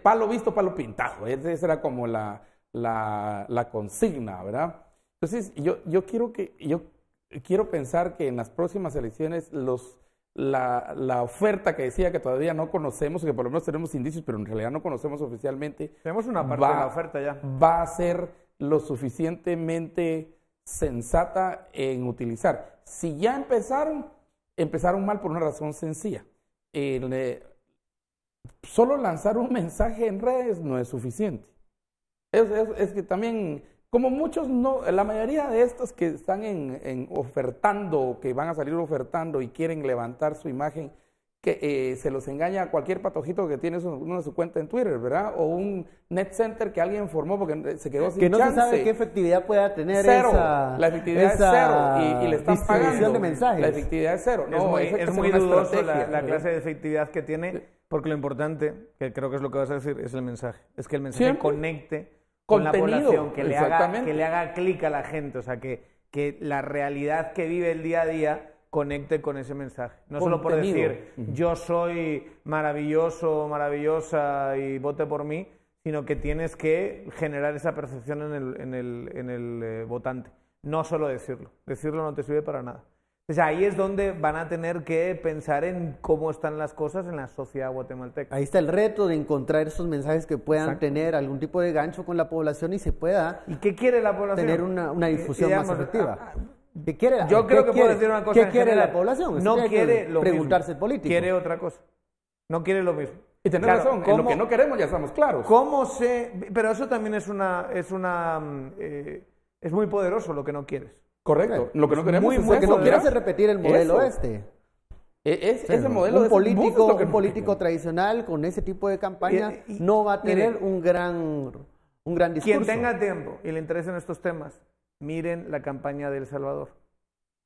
palo visto, palo pintado. Esa era como la consigna, ¿verdad? Entonces, yo quiero pensar que en las próximas elecciones la oferta que decía que todavía no conocemos, que por lo menos tenemos indicios, pero en realidad no conocemos oficialmente. Tenemos una parte de la oferta ya. Va a ser lo suficientemente sensata en utilizar. Si ya empezaron mal por una razón sencilla. Solo lanzar un mensaje en redes no es suficiente. Es que también, como muchos la mayoría de estos que están ofertando, que van a salir ofertando y quieren levantar su imagen, que se los engaña a cualquier patojito que tiene su cuenta en Twitter, ¿verdad? O un net center que alguien formó porque se quedó sin chance. Que no se sabe qué efectividad pueda tener cero. La efectividad es cero y le están pagando. De mensajes. La efectividad es cero. Es muy dudoso la clase de efectividad que tiene, porque lo importante, que creo que es lo que vas a decir, es el mensaje. Es que el mensaje ¿siempre? Conecte con la población, que le haga clic a la gente, o sea, que la realidad que vive el día a día conecte con ese mensaje. No solo por decir, yo soy maravilloso, maravillosa y vote por mí, sino que tienes que generar esa percepción en el votante. No solo decirlo. Decirlo no te sirve para nada. Entonces ahí es donde van a tener que pensar en cómo están las cosas en la sociedad guatemalteca. Ahí está el reto de encontrar esos mensajes que puedan tener algún tipo de gancho con la población y se pueda ¿Y qué quiere la población? tener una difusión más efectiva. ¿Qué quiere Yo creo que puedo decir una cosa. ¿Qué quiere la población? No quiere lo preguntarse mismo. el político. Quiere otra cosa. No quiere lo mismo. Y tenés razón, en lo que no queremos ya estamos claros. Pero eso también es muy poderoso lo que no quieres. Correcto. Lo que no queremos es porque eso, no quieres repetir el modelo ese modelo un político tradicional con ese tipo de campaña no va a tener un gran discurso. Quien tenga tiempo y le interesen estos temas, miren la campaña de El Salvador.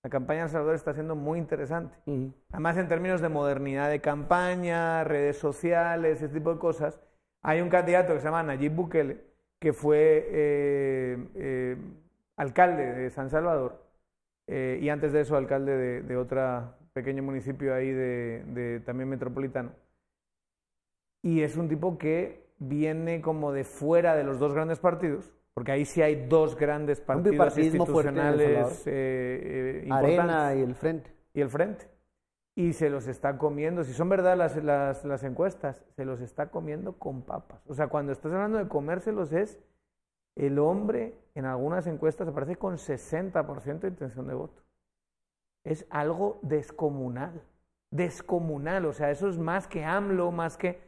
La campaña de El Salvador está siendo muy interesante. Además, en términos de modernidad de campaña, redes sociales, ese tipo de cosas, hay un candidato que se llama Nayib Bukele, que fue alcalde de San Salvador y antes de eso alcalde de otro pequeño municipio ahí también metropolitano. Y es un tipo que viene como de fuera de los dos grandes partidos, porque ahí sí hay dos grandes partidos institucionales importantes. Arena y el Frente. Y se los está comiendo, si son verdad las encuestas, se los está comiendo con papas. O sea, cuando estás hablando de comérselos es el hombre, en algunas encuestas aparece con 60% de intención de voto. Es algo descomunal, o sea, eso es más que AMLO, más que...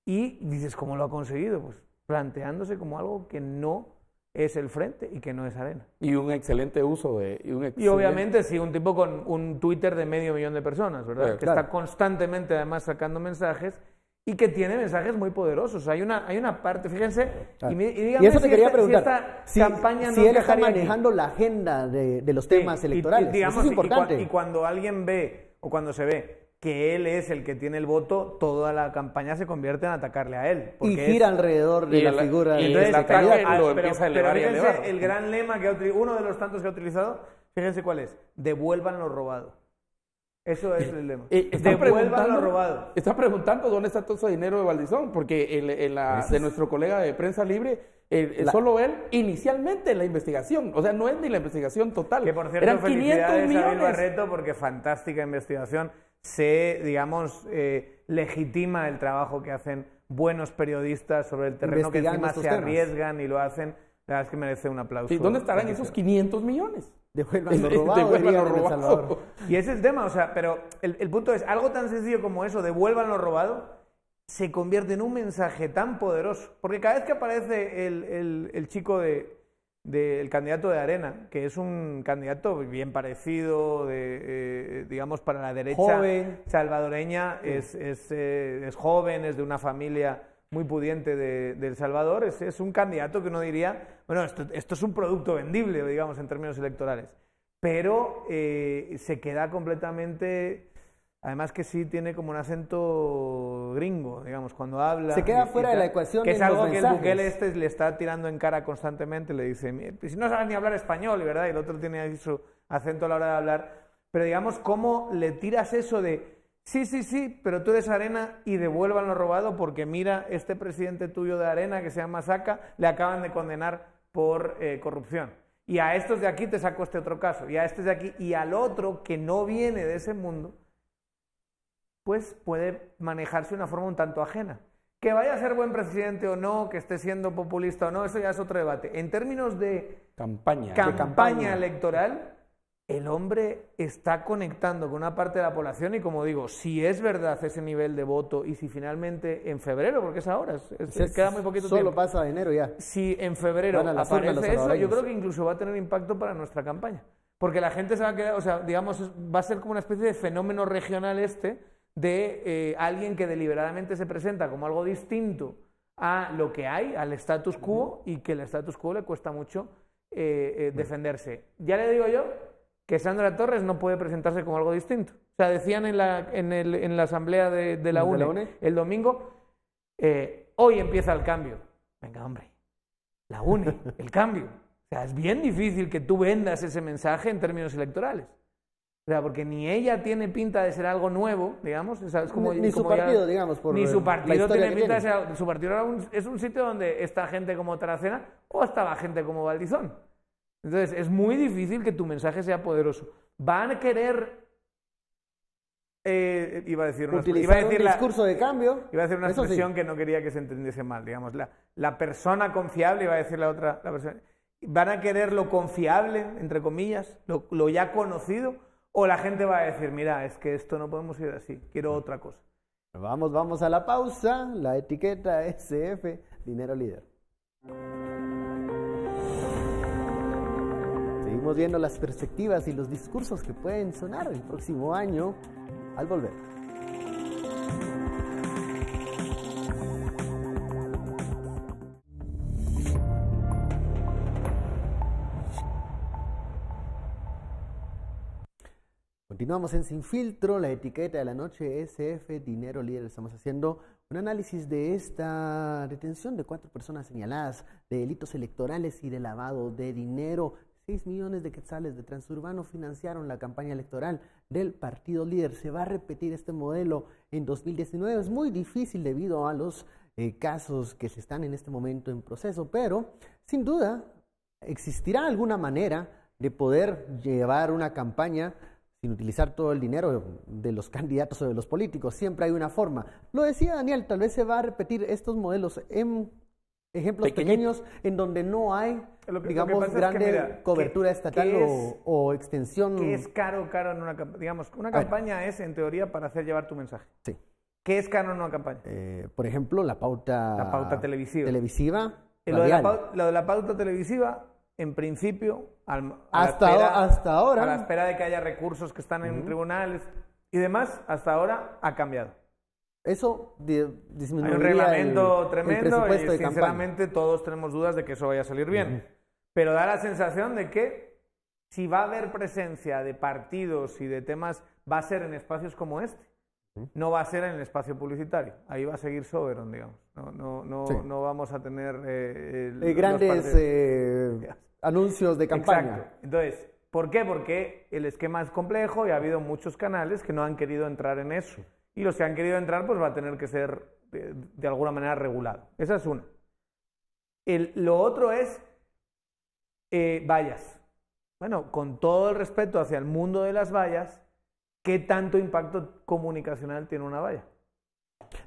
Y dices, ¿cómo lo ha conseguido? Pues planteándose como algo que no es el Frente y que no es Arena. Y un excelente uso Y obviamente sí, un tipo con un Twitter de 500,000 de personas, ¿verdad? Que está constantemente además sacando mensajes y que tiene mensajes muy poderosos. Hay una parte, fíjense, y eso te quería preguntar, si campaña si él está manejando la agenda de los temas electorales, digamos, eso es importante. Y cuando alguien ve, o cuando se ve que él es el que tiene el voto, toda la campaña se convierte en atacarle a él. Y gira alrededor de la figura de la ataque lo empieza a elevar y a elevar. El gran lema uno de los tantos que ha utilizado, fíjense cuál es: devuelvan lo robado. Eso es el lema. Devuelvan lo robado. Está preguntando dónde está todo ese dinero de Valdizón, porque de nuestro colega de Prensa Libre, solo él, inicialmente en la investigación, o sea, no es ni la investigación total. Que por cierto, eran 500 felicidades a millones. Vilma Barreto, porque fantástica investigación. Se, digamos, legitima el trabajo que hacen buenos periodistas sobre el terreno, que encima se arriesgan y lo hacen. La verdad es que merece un aplauso. Sí, ¿dónde estarán esos 500 millones? Devuelvan lo robado, Devuelvan lo dirían en El robado. Salvador. Y ese es el tema, o sea, pero el punto es, algo tan sencillo como eso, devuelvan lo robado, se convierte en un mensaje tan poderoso. Porque cada vez que aparece el chico del candidato de Arena, que es un candidato bien parecido, digamos, para la derecha joven, salvadoreña, es joven, es de una familia muy pudiente de El Salvador, es un candidato que uno diría, bueno, esto es un producto vendible, digamos, en términos electorales, pero se queda completamente, además que sí tiene como un acento gringo, digamos, cuando habla. Se queda fuera de la ecuación. Que es algo que el Bukele le está tirando en cara constantemente, le dice, si no sabes ni hablar español, ¿verdad? Y el otro tiene ahí su acento a la hora de hablar, pero digamos, ¿cómo le tiras eso de... Sí, pero tú eres Arena y devuelvan lo robado porque mira, este presidente tuyo de Arena, que se llama Saca, le acaban de condenar por corrupción. Y a estos de aquí te saco este otro caso, y a este de aquí, y al otro que no viene de ese mundo, pues puede manejarse de una forma un tanto ajena. Que vaya a ser buen presidente o no, que esté siendo populista o no, eso ya es otro debate. En términos de campaña electoral, el hombre está conectando con una parte de la población y, como digo, si es verdad ese nivel de voto y si finalmente en febrero, porque es ahora, queda muy poquito tiempo. Solo pasa enero ya. Si en febrero aparece eso, yo creo que incluso va a tener impacto para nuestra campaña. Porque la gente se va a quedar, o sea, digamos, va a ser como una especie de fenómeno regional de alguien que deliberadamente se presenta como algo distinto a lo que hay, al status quo, y que el status quo le cuesta mucho defenderse. Ya le digo yo que Sandra Torres no puede presentarse como algo distinto. O sea, decían en la asamblea de la UNE el domingo, hoy empieza el cambio. Venga, hombre, la UNE, el cambio. O sea, es bien difícil que tú vendas ese mensaje en términos electorales. O sea, porque ni ella tiene pinta de ser algo nuevo, digamos. O sea, es como, ni su partido, digamos. Ni su partido tiene pinta de ser algo. Su partido es un sitio donde está gente como Taracena o estaba gente como Valdizón. Entonces, es muy difícil que tu mensaje sea poderoso. Van a querer... iba a decir un discurso de cambio. Iba a decir una expresión que no quería que se entendiese mal, digamos. La persona confiable, iba a decir la persona. Van a querer lo confiable, entre comillas, lo ya conocido, o la gente va a decir, mira, es que esto no podemos ir así, quiero otra cosa. Vamos a la pausa. La etiqueta SF, Dinero Líder. Seguimos viendo las perspectivas y los discursos que pueden sonar el próximo año al volver. Continuamos en Sin Filtro, la etiqueta de la noche SF, Dinero Líder. Estamos haciendo un análisis de esta detención de 4 personas señaladas de delitos electorales y de lavado de dinero. 6 millones de quetzales de Transurbano financiaron la campaña electoral del partido líder. ¿Se va a repetir este modelo en 2019? Es muy difícil debido a los casos que se están en este momento en proceso, pero sin duda existirá alguna manera de poder llevar una campaña sin utilizar todo el dinero de los candidatos o de los políticos. Siempre hay una forma. Lo decía Daniel, tal vez se va a repetir estos modelos en ejemplos pequeños en donde no hay, digamos, grande cobertura estatal o extensión. ¿Qué es caro en una campaña? Digamos, una campaña es, en teoría, para hacer llevar tu mensaje. Sí. ¿Qué es caro en una campaña? Por ejemplo, la pauta televisiva. Lo de la pauta televisiva, en principio, hasta ahora, a la espera de que haya recursos que están en tribunales y demás, hasta ahora ha cambiado. Eso disminuiría un reglamento tremendo el y sinceramente todos tenemos dudas de que eso vaya a salir bien. Pero da la sensación de que si va a haber presencia de partidos y de temas, va a ser en espacios como este. No va a ser en el espacio publicitario. Ahí va a seguir Soberon, digamos. No vamos a tener grandes anuncios de campaña. Exacto. Entonces, ¿Por qué? Porque el esquema es complejo y ha habido muchos canales que no han querido entrar en eso. Y los que han querido entrar, pues va a tener que ser de alguna manera regulado. Esa es una. Lo otro es vallas. Bueno, con todo el respeto hacia el mundo de las vallas, ¿qué tanto impacto comunicacional tiene una valla?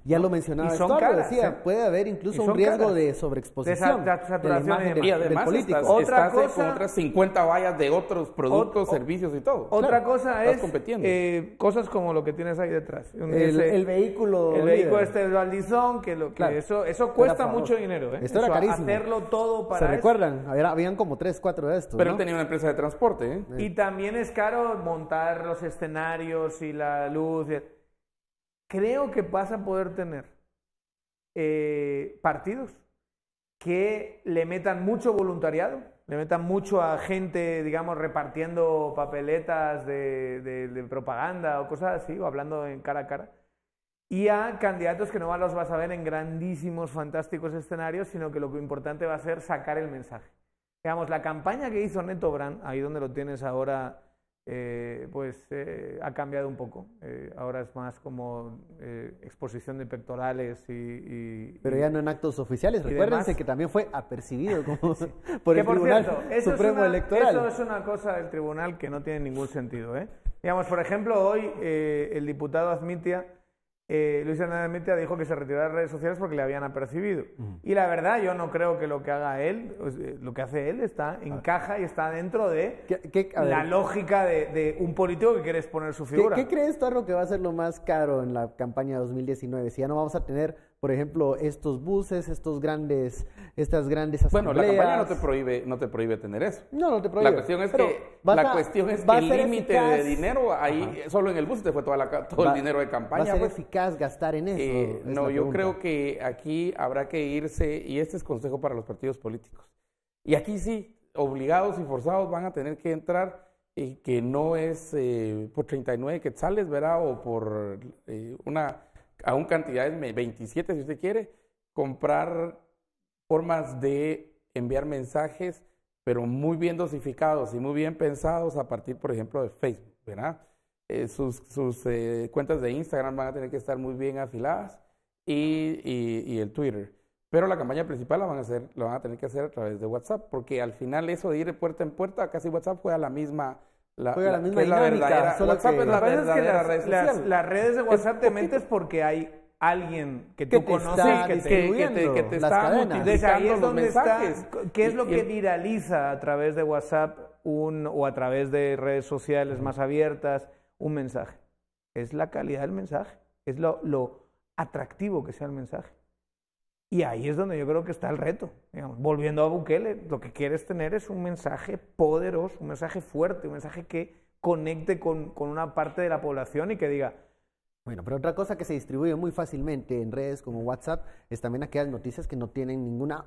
Ya lo mencionaba, Y son Stuart, caras, decía, puede haber incluso un riesgo de sobreexposición de saturación de la imagen Y del además político. estás con otras 50 vallas de otros productos, servicios y todo. Otra cosa estás es compitiendo. Cosas como lo que tienes ahí detrás. El vehículo El vehículo líder. este del Baldizón, que Claro. eso cuesta Era mucho dinero. Esto era Eso, carísimo. hacerlo todo para ¿Se eso. recuerdan? Habían como 3, 4 de estos, Pero ¿no? él tenía una empresa de transporte, ¿eh? Y también es caro montar los escenarios y la luz. Creo que vas a poder tener partidos que le metan mucho voluntariado, le metan mucho a gente, digamos, repartiendo papeletas de propaganda o cosas así, o hablando en cara a cara, y a candidatos que no los vas a ver en grandísimos, fantásticos escenarios, sino que lo importante va a ser sacar el mensaje. Digamos, la campaña que hizo Neto Brand, ahí donde lo tienes ahora, ha cambiado un poco. Ahora es más como exposición de pectorales Pero ya no en actos oficiales. y Recuérdense demás. que también fue apercibido como por Que, el por Tribunal cierto, eso Supremo Electoral. Eso es una cosa del tribunal que no tiene ningún sentido. Digamos, por ejemplo, hoy el diputado Azmitia, Luis Hernández Azmitia, dijo que se retiró de las redes sociales porque le habían apercibido. Y la verdad, yo no creo que lo que haga él, lo que hace él encaja y está dentro de A ver, la lógica de un político que quiere exponer su figura. ¿Qué crees, Tarro, que va a ser lo más caro en la campaña 2019? Si ya no vamos a tener, por ejemplo, estos buses, estas grandes asambleas. Bueno, la campaña no te prohíbe tener eso. No te prohíbe. La cuestión es Pero que el límite de eficaz. dinero, ahí solo en el bus te fue todo el dinero de campaña. ¿Va a ser pues. eficaz gastar en eso? Es No, la yo pregunta. creo que aquí habrá que irse, y este es consejo para los partidos políticos. Y aquí sí, obligados y forzados van a tener que entrar, que no es por 39 quetzales, ¿verdad? O por aún cantidades, 27 si usted quiere, comprar formas de enviar mensajes, pero muy bien dosificados y muy bien pensados a partir, por ejemplo, de Facebook, ¿verdad? Sus cuentas de Instagram van a tener que estar muy bien afiladas y el Twitter. Pero la campaña principal la van a tener que hacer a través de WhatsApp, porque al final eso de ir de puerta en puerta, casi WhatsApp juega la misma misma que es la dinámica, verdadera. solo WhatsApp que- es la Lo que pasa es que verdadera red social. las redes de WhatsApp te poquito. metes porque hay alguien que Que tú te conoces está que distribuyendo que te las está cadenas. Entonces ahí es multiplicando los donde está, mensajes. ¿qué es lo Y que el- viraliza a través de WhatsApp o a través de redes sociales más abiertas un mensaje? Es la calidad del mensaje, es lo atractivo que sea el mensaje. Y ahí es donde yo creo que está el reto. Digamos, volviendo a Bukele, lo que quieres tener es un mensaje poderoso, un mensaje fuerte, un mensaje que conecte con una parte de la población y que diga, Bueno, pero otra cosa que se distribuye muy fácilmente en redes como WhatsApp es también aquellas noticias que no tienen ninguna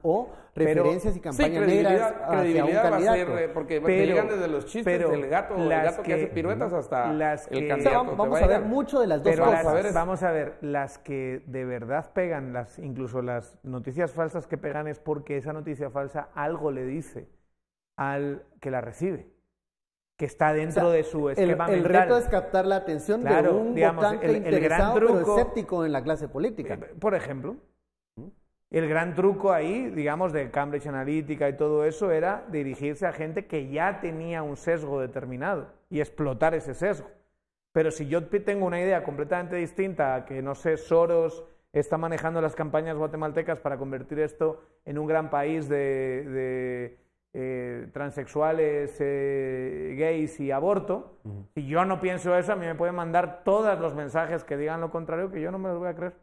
referencias y campañas negras hacia un credibilidad va a candidato. ser, porque te Pero- llegan desde los chistes pero del gato las que hace piruetas hasta las el que- candidato. O sea, vamos te va a ver llegar. mucho de las dos pero cosas. vamos a ver, las que de verdad pegan, incluso las noticias falsas que pegan es porque esa noticia falsa algo le dice al que la recibe, que está dentro O sea, de su esquema el mental. reto es captar la atención Claro, de un digamos, votante el gran interesado pero truco- escéptico en la clase política. Por ejemplo, el gran truco ahí, digamos, de Cambridge Analytica y todo eso era dirigirse a gente que ya tenía un sesgo determinado y explotar ese sesgo. Pero si yo tengo una idea completamente distinta a que, no sé, Soros está manejando las campañas guatemaltecas para convertir esto en un gran país de transexuales, gays y aborto, si yo no pienso eso, a mí me pueden mandar todos los mensajes que digan lo contrario, que yo no me los voy a creer.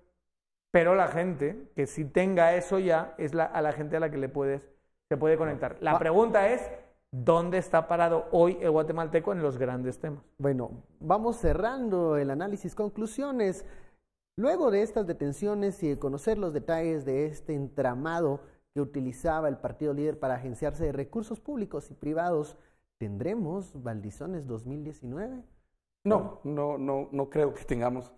Pero la gente que sí tenga eso ya es a la gente a la que se puede conectar. La pregunta es, ¿dónde está parado hoy el guatemalteco en los grandes temas? Bueno, vamos cerrando el análisis. Conclusiones. Luego de estas detenciones y de conocer los detalles de este entramado que utilizaba el partido líder para agenciarse de recursos públicos y privados, ¿tendremos Valdizones 2019? No creo que tengamos,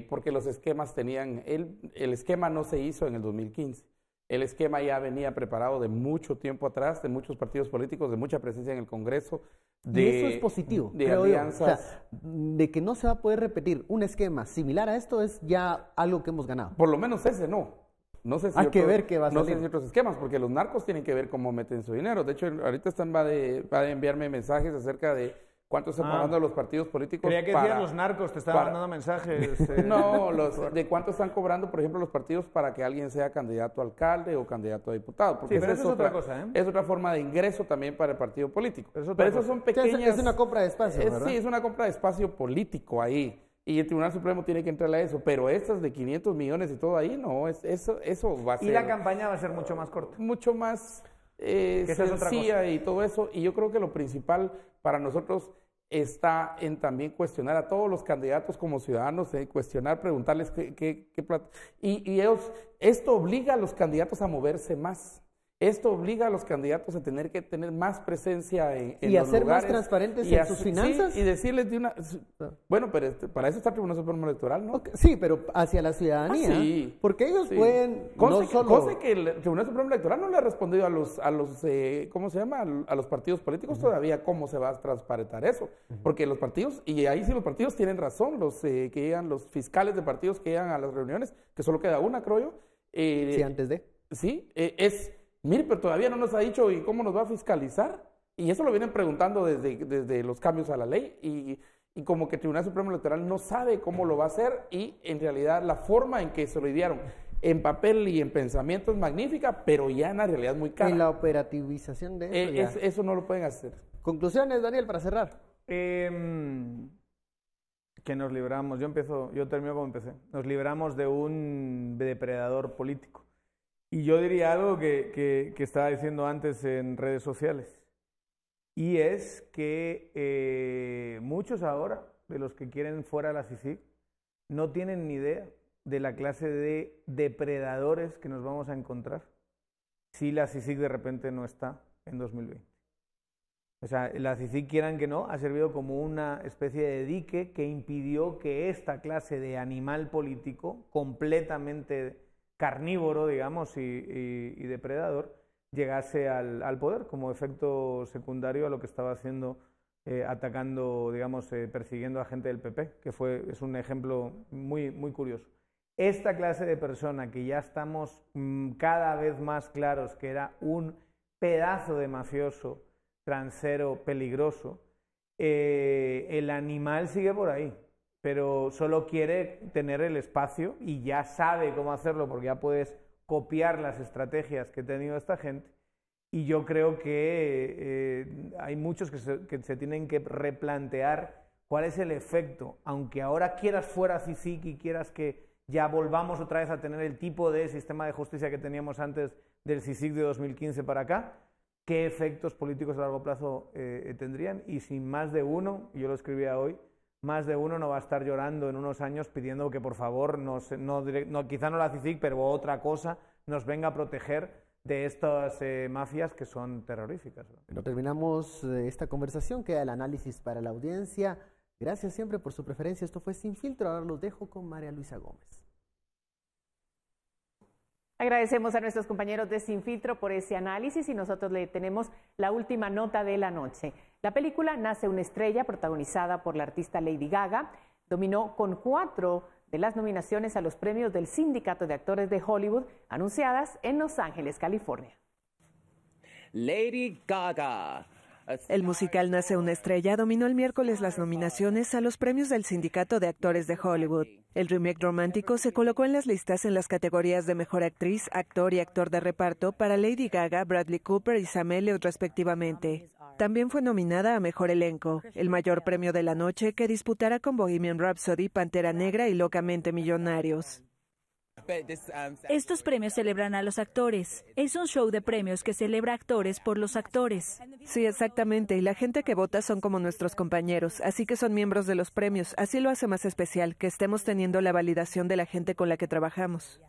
porque los esquemas el esquema no se hizo en el 2015. El esquema ya venía preparado de mucho tiempo atrás, de muchos partidos políticos, de mucha presencia en el Congreso. Y eso es positivo, de creo alianzas. yo. O sea, de que no se va a poder repetir un esquema similar a esto es ya algo que hemos ganado. Por lo menos ese no. No sé si Hay que ver qué va a no salir. sé si otros esquemas, porque los narcos tienen que ver cómo meten su dinero. De hecho, ahorita va de enviarme mensajes acerca de cuánto están pagando los partidos políticos. Creía que decían los narcos, te estaban mandando mensajes. No, de cuánto están cobrando, por ejemplo, los partidos para que alguien sea candidato a alcalde o candidato a diputado. Porque Sí, pero eso es otra cosa, ¿eh? Es otra forma de ingreso también para el partido político. Pero esos son pequeñas... Es una compra de espacio, ¿verdad? Sí, es una compra de espacio político ahí. Y el Tribunal Supremo tiene que entrarle a eso. Pero estas de 500 millones y todo ahí, no, eso va a ser... Y la campaña va a ser mucho más corta. Mucho más sencilla y todo eso. Y yo creo que lo principal para nosotros está en también cuestionar a todos los candidatos como ciudadanos, cuestionar, preguntarles qué plata. Y esto obliga a los candidatos a moverse más. Esto obliga a los candidatos a tener que tener más presencia en y los a ser lugares, más transparentes en sus finanzas. Sí, y decirles de una... Bueno, pero para eso está el Tribunal Supremo Electoral, ¿no? Okay, sí, pero hacia la ciudadanía. Sí. Porque ellos pueden... Cosa que el Tribunal Supremo Electoral no le ha respondido a los ¿cómo se llama? A los partidos políticos todavía cómo se va a transparentar eso. Porque los partidos, y ahí sí los partidos tienen razón, los fiscales de partidos que llegan a las reuniones, que solo queda una, creo yo. Sí, antes de. Sí, mire, pero todavía no nos ha dicho y cómo nos va a fiscalizar. Y eso lo vienen preguntando desde los cambios a la ley. Y como que el Tribunal Supremo Electoral no sabe cómo lo va a hacer. Y en realidad la forma en que se lo idearon en papel y en pensamiento es magnífica, pero ya en la realidad es muy cara. En la operativización de eso. Eso no lo pueden hacer. Conclusiones, Daniel, para cerrar. Que nos libramos, yo termino como empecé. Nos libramos de un depredador político. Y yo diría algo que estaba diciendo antes en redes sociales, y es que muchos ahora, de los que quieren fuera la CICIG, no tienen ni idea de la clase de depredadores que nos vamos a encontrar si la CICIG de repente no está en 2020. O sea, la CICIG, quieran que no, ha servido como una especie de dique que impidió que esta clase de animal político completamente carnívoro, digamos, y depredador, llegase al poder como efecto secundario a lo que estaba haciendo, atacando, digamos, persiguiendo a gente del PP, que es un ejemplo muy, muy curioso. Esta clase de persona que ya estamos cada vez más claros que era un pedazo de mafioso, transero, peligroso, el animal sigue por ahí, pero solo quiere tener el espacio y ya sabe cómo hacerlo porque ya puedes copiar las estrategias que ha tenido esta gente. Y yo creo que hay muchos que se tienen que replantear cuál es el efecto, aunque ahora quieras fuera CICIG y quieras que ya volvamos otra vez a tener el tipo de sistema de justicia que teníamos antes del CICIG de 2015 para acá, qué efectos políticos a largo plazo tendrían. Y sin más de uno, y yo lo escribía hoy, más de uno no va a estar llorando en unos años pidiendo que por favor, quizá no la CICIG, pero otra cosa, nos venga a proteger de estas mafias que son terroríficas. Bueno, terminamos esta conversación, queda el análisis para la audiencia. Gracias siempre por su preferencia. Esto fue Sin Filtro. Ahora los dejo con María Luisa Gómez. Agradecemos a nuestros compañeros de Sin Filtro por ese análisis y nosotros le tenemos la última nota de la noche. La película Nace una estrella, protagonizada por la artista Lady Gaga, dominó con 4 de las nominaciones a los premios del Sindicato de Actores de Hollywood, anunciadas en Los Ángeles, California. Lady Gaga. El musical Nace una estrella dominó el miércoles las nominaciones a los premios del Sindicato de Actores de Hollywood. El remake romántico se colocó en las listas en las categorías de Mejor Actriz, Actor y Actor de Reparto para Lady Gaga, Bradley Cooper y Sam Elliott respectivamente. También fue nominada a Mejor Elenco, el mayor premio de la noche que disputará con Bohemian Rhapsody, Pantera Negra y Locamente Millonarios. Estos premios celebran a los actores. Es un show de premios que celebra actores por los actores. Sí, exactamente. Y la gente que vota son como nuestros compañeros, así que son miembros de los premios. Así lo hace más especial, que estemos teniendo la validación de la gente con la que trabajamos.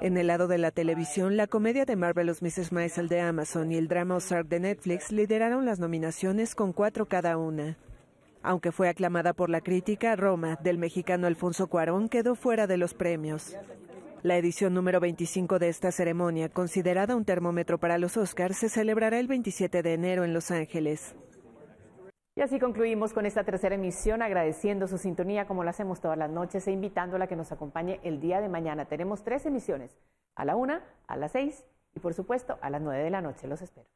En el lado de la televisión, la comedia de Marvelous Mrs. Maisel de Amazon y el drama Ozark de Netflix lideraron las nominaciones con 4 cada una. Aunque fue aclamada por la crítica, Roma, del mexicano Alfonso Cuarón, quedó fuera de los premios. La edición número 25 de esta ceremonia, considerada un termómetro para los Oscars, se celebrará el 27 de enero en Los Ángeles. Y así concluimos con esta tercera emisión, agradeciendo su sintonía como lo hacemos todas las noches e invitándola a que nos acompañe el día de mañana. Tenemos 3 emisiones, a la 1, a las 6 y por supuesto a las 9 de la noche. Los espero.